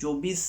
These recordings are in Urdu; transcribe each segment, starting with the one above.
24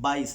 22।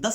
10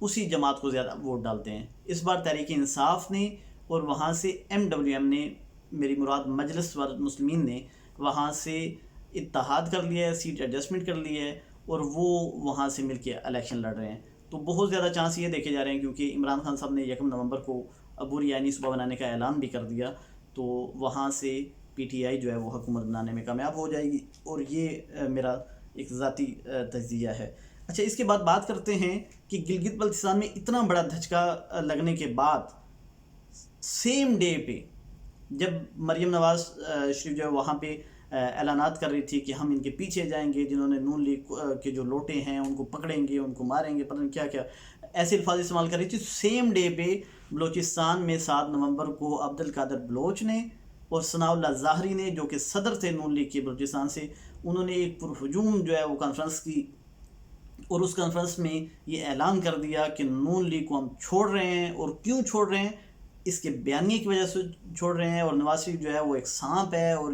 اسی جماعت کو زیادہ ووٹ ڈالتے ہیں۔ اس بار تحریک انصاف نے اور وہاں سے MWM نے، میری مراد مجلس مسلمین نے، وہاں سے اتحاد کر لیا ہے، سیٹ ایڈجسٹمنٹ کر لی ہے، اور وہ وہاں سے مل کے الیکشن لڑ رہے ہیں۔ تو بہت زیادہ چانس یہ دیکھے جا رہے ہیں، کیونکہ عمران خان صاحب نے 1 نومبر کو عبوری آئینی صوبہ بنانے کا اعلان بھی کر دیا، تو وہاں سے PTI جو ہے وہ حکومت بنانے میں کامیاب ہو جائے گی، اور یہ میرا ایک ذاتی تجزیہ ہے۔ اچھا، اس کے بعد بات کرتے ہیں کہ گلگت بلتستان میں اتنا بڑا دھچکا لگنے کے بعد سیم ڈے پہ جب مریم نواز شریف جو ہے وہاں پہ اعلانات کر رہی تھی کہ ہم ان کے پیچھے جائیں گے، جنہوں نے نون لیگ کے جو لوٹے ہیں ان کو پکڑیں گے، ان کو ماریں گے، پتہ نہیں کیا کیا ایسے الفاظ استعمال کر رہی تھی، سیم ڈے پہ بلوچستان میں 7 نومبر کو عبد القادر بلوچ نے اور ثناء اللہ ظاہری نے، جو کہ صدر تھے نون لیگ کے بلوچستان سے، انہوں نے ایک پرہجوم جو ہے وہ کانفرنس کی، اور اس کانفرنس میں یہ اعلان کر دیا کہ نون لیگ کو ہم چھوڑ رہے ہیں، اور کیوں چھوڑ رہے ہیں، اس کے بیانیے کی وجہ سے چھوڑ رہے ہیں، اور نواز شریف جو ہے وہ ایک سانپ ہے، اور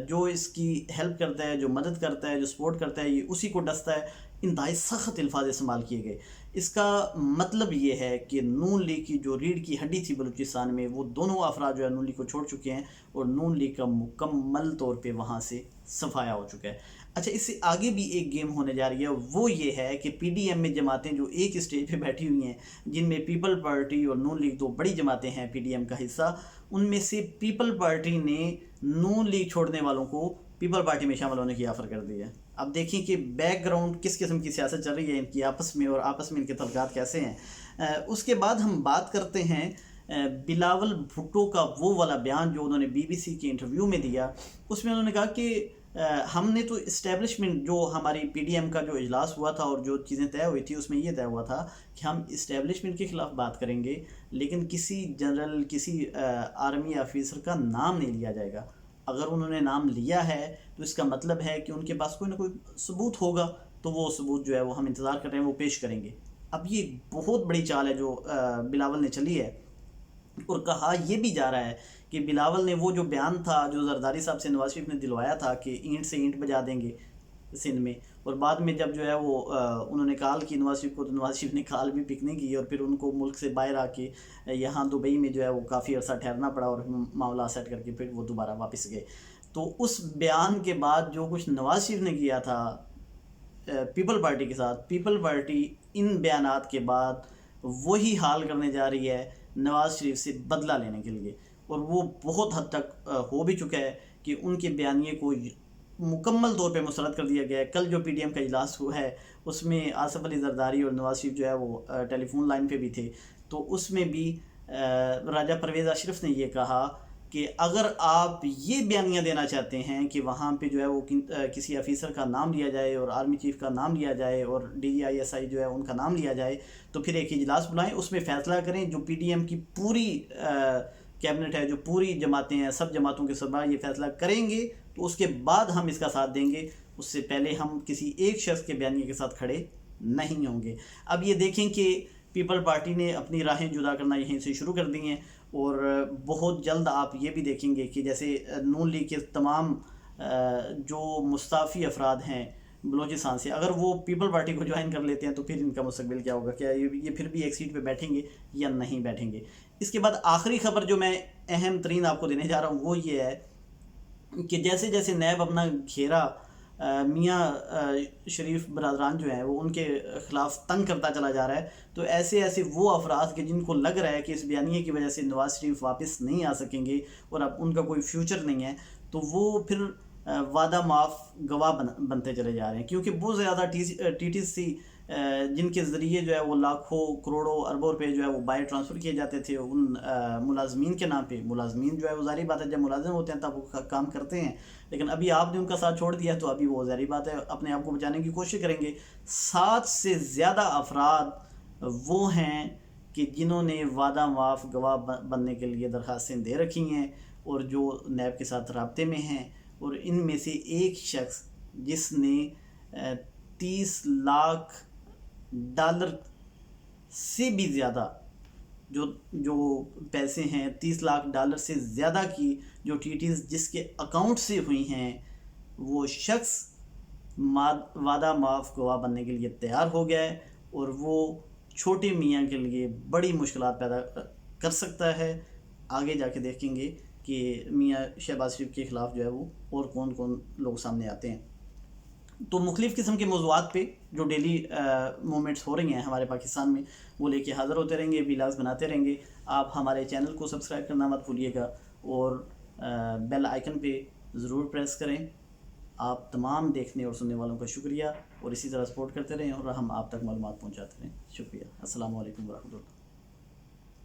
جو اس کی ہیلپ کرتا ہے، جو مدد کرتا ہے، جو سپورٹ کرتا ہے، یہ اسی کو ڈستا ہے۔ انتہائی سخت الفاظ استعمال کیے گئے۔ اس کا مطلب یہ ہے کہ نون لیگ کی جو ریڑھ کی ہڈی تھی بلوچستان میں، وہ دونوں افراد جو ہے نون لیگ کو چھوڑ چکے ہیں، اور نون لیگ کا مکمل طور پہ وہاں سے صفایا ہو چکا ہے۔ اچھا، اس سے آگے بھی ایک گیم ہونے جا رہی ہے، وہ یہ ہے کہ PDM میں جماعتیں جو ایک اسٹیج پہ بیٹھی ہوئی ہیں، جن میں پیپل پارٹی اور نون لیگ 2 بڑی جماعتیں ہیں PDM کا حصہ، ان میں سے پیپل پارٹی نے نون لیگ چھوڑنے والوں کو پیپل پارٹی میں شامل ہونے کی آفر کر دی ہے۔ اب دیکھیں کہ بیک گراؤنڈ کس قسم کی سیاست چل رہی ہے ان کی آپس میں، اور آپس میں ان کے تعلقات کیسے ہیں۔ اس کے بعد ہم بات کرتے ہیں بلاول بھٹو کا وہ والا بیان جو انہوں نے BBC کے انٹرویو میں دیا۔ اس میں انہوں نے کہا کہ ہم نے تو اسٹیبلشمنٹ، جو ہماری PDM کا جو اجلاس ہوا تھا اور جو چیزیں طے ہوئی تھی، اس میں یہ طے ہوا تھا کہ ہم اسٹیبلشمنٹ کے خلاف بات کریں گے، لیکن کسی جنرل، کسی آرمی آفیسر کا نام نہیں لیا جائے گا۔ اگر انہوں نے نام لیا ہے تو اس کا مطلب ہے کہ ان کے پاس کوئی نہ کوئی ثبوت ہوگا، تو وہ ثبوت جو ہے وہ ہم انتظار کر رہے ہیں، وہ پیش کریں گے۔ اب یہ بہت بڑی چال ہے جو بلاول نے چلی ہے، اور کہا یہ بھی جا رہا ہے کہ بلاول نے وہ جو بیان تھا جو زرداری صاحب سے نواز شریف نے دلوایا تھا کہ اینٹ سے اینٹ بجا دیں گے سندھ میں، اور بعد میں جب جو ہے وہ انہوں نے کال کی نواز شریف کو، تو نواز شریف نے کال بھی پک نہیں کی، اور پھر ان کو ملک سے باہر آ کے یہاں دبئی میں جو ہے وہ کافی عرصہ ٹھہرنا پڑا، اور معاملہ سیٹ کر کے پھر وہ دوبارہ واپس گئے۔ تو اس بیان کے بعد جو کچھ نواز شریف نے کیا تھا پیپل پارٹی کے ساتھ، پیپل پارٹی ان بیانات کے بعد وہی حال کرنے جا رہی ہے نواز شریف سے بدلہ لینے کے لیے، اور وہ بہت حد تک ہو بھی چکا ہے کہ ان کے بیانیے کو مکمل طور پہ مسترد کر دیا گیا ہے۔ کل جو PDM کا اجلاس ہوا ہے، اس میں آصف علی زرداری اور نواز شریف جو ہے وہ ٹیلی فون لائن پہ بھی تھے، تو اس میں بھی راجہ پرویز اشرف نے یہ کہا کہ اگر آپ یہ بیانیہ دینا چاہتے ہیں کہ وہاں پہ جو ہے وہ کسی آفیسر کا نام لیا جائے، اور آرمی چیف کا نام لیا جائے، اور DGI SI جو ہے ان کا نام لیا جائے، تو پھر ایک اجلاس بلائیں، اس میں فیصلہ کریں، جو PDM کی پوری کیبنٹ ہے، جو پوری جماعتیں ہیں، سب جماعتوں کے سربراہ یہ فیصلہ کریں گے، تو اس کے بعد ہم اس کا ساتھ دیں گے، اس سے پہلے ہم کسی ایک شخص کے بیانیے کے ساتھ کھڑے نہیں ہوں گے۔ اب یہ دیکھیں کہ پیپل پارٹی نے اپنی راہیں جدا کرنا یہیں سے شروع کر دی ہیں، اور بہت جلد آپ یہ بھی دیکھیں گے کہ جیسے نون لیگ کے تمام جو مستعفی افراد ہیں بلوچستان سے، اگر وہ پیپل پارٹی کو جوائن کر لیتے ہیں، تو پھر ان کا مستقبل کیا ہوگا؟ کیا یہ پھر بھی ایک سیٹ پہ بیٹھیں گے یا نہیں بیٹھیں گے؟ اس کے بعد آخری خبر جو میں اہم ترین آپ کو دینے جا رہا ہوں، وہ یہ ہے کہ جیسے جیسے نیب اپنا گھیرا میاں شریف برادران جو ہیں وہ ان کے خلاف تنگ کرتا چلا جا رہا ہے، تو ایسے ایسے وہ افراد کہ جن کو لگ رہا ہے کہ اس بیانیے کی وجہ سے نواز شریف واپس نہیں آ سکیں گے اور اب ان کا کوئی فیوچر نہیں ہے، تو وہ پھر وعدہ معاف گواہ بنتے چلے جا رہے ہیں، کیونکہ بہت زیادہ TTC جن کے ذریعے جو ہے وہ لاکھوں کروڑوں اربوں روپے جو ہے وہ باہر ٹرانسفر کیے جاتے تھے ان ملازمین کے نام پہ۔ ملازمین جو ہے وہ ظاہری بات ہے جب ملازم ہوتے ہیں تب وہ کام کرتے ہیں، لیکن ابھی آپ نے ان کا ساتھ چھوڑ دیا، تو ابھی وہ ظاہری بات ہے اپنے آپ کو بچانے کی کوشش کریں گے۔ 7 سے زیادہ افراد وہ ہیں کہ جنہوں نے وعدہ معاف گواہ بننے کے لیے درخواستیں دے رکھی ہیں، اور جو نیب کے ساتھ رابطے میں ہیں، اور ان میں سے ایک شخص جس نے $30 لاکھ سے بھی زیادہ جو پیسے ہیں، $30 لاکھ سے زیادہ کی جو TTs جس کے اکاؤنٹ سے ہوئی ہیں، وہ شخص وعدہ معاف گواہ بننے کے لیے تیار ہو گیا ہے، اور وہ چھوٹے میاں کے لیے بڑی مشکلات پیدا کر سکتا ہے. آگے جا کے دیکھیں گے کہ میاں شہباز شریف کے خلاف جو ہے وہ اور کون کون لوگ سامنے آتے ہیں. تو مختلف قسم کے موضوعات پہ جو ڈیلی مومنٹس ہو رہی ہیں ہمارے پاکستان میں وہ لے کے حاضر ہوتے رہیں گے، ویلاگز بناتے رہیں گے. آپ ہمارے چینل کو سبسکرائب کرنا مت بھولیے گا اور بیل آئیکن پہ ضرور پریس کریں. آپ تمام دیکھنے اور سننے والوں کا شکریہ، اور اسی طرح سپورٹ کرتے رہیں اور ہم آپ تک معلومات پہنچاتے رہیں. شکریہ. السلام علیکم ورحمۃ اللہ.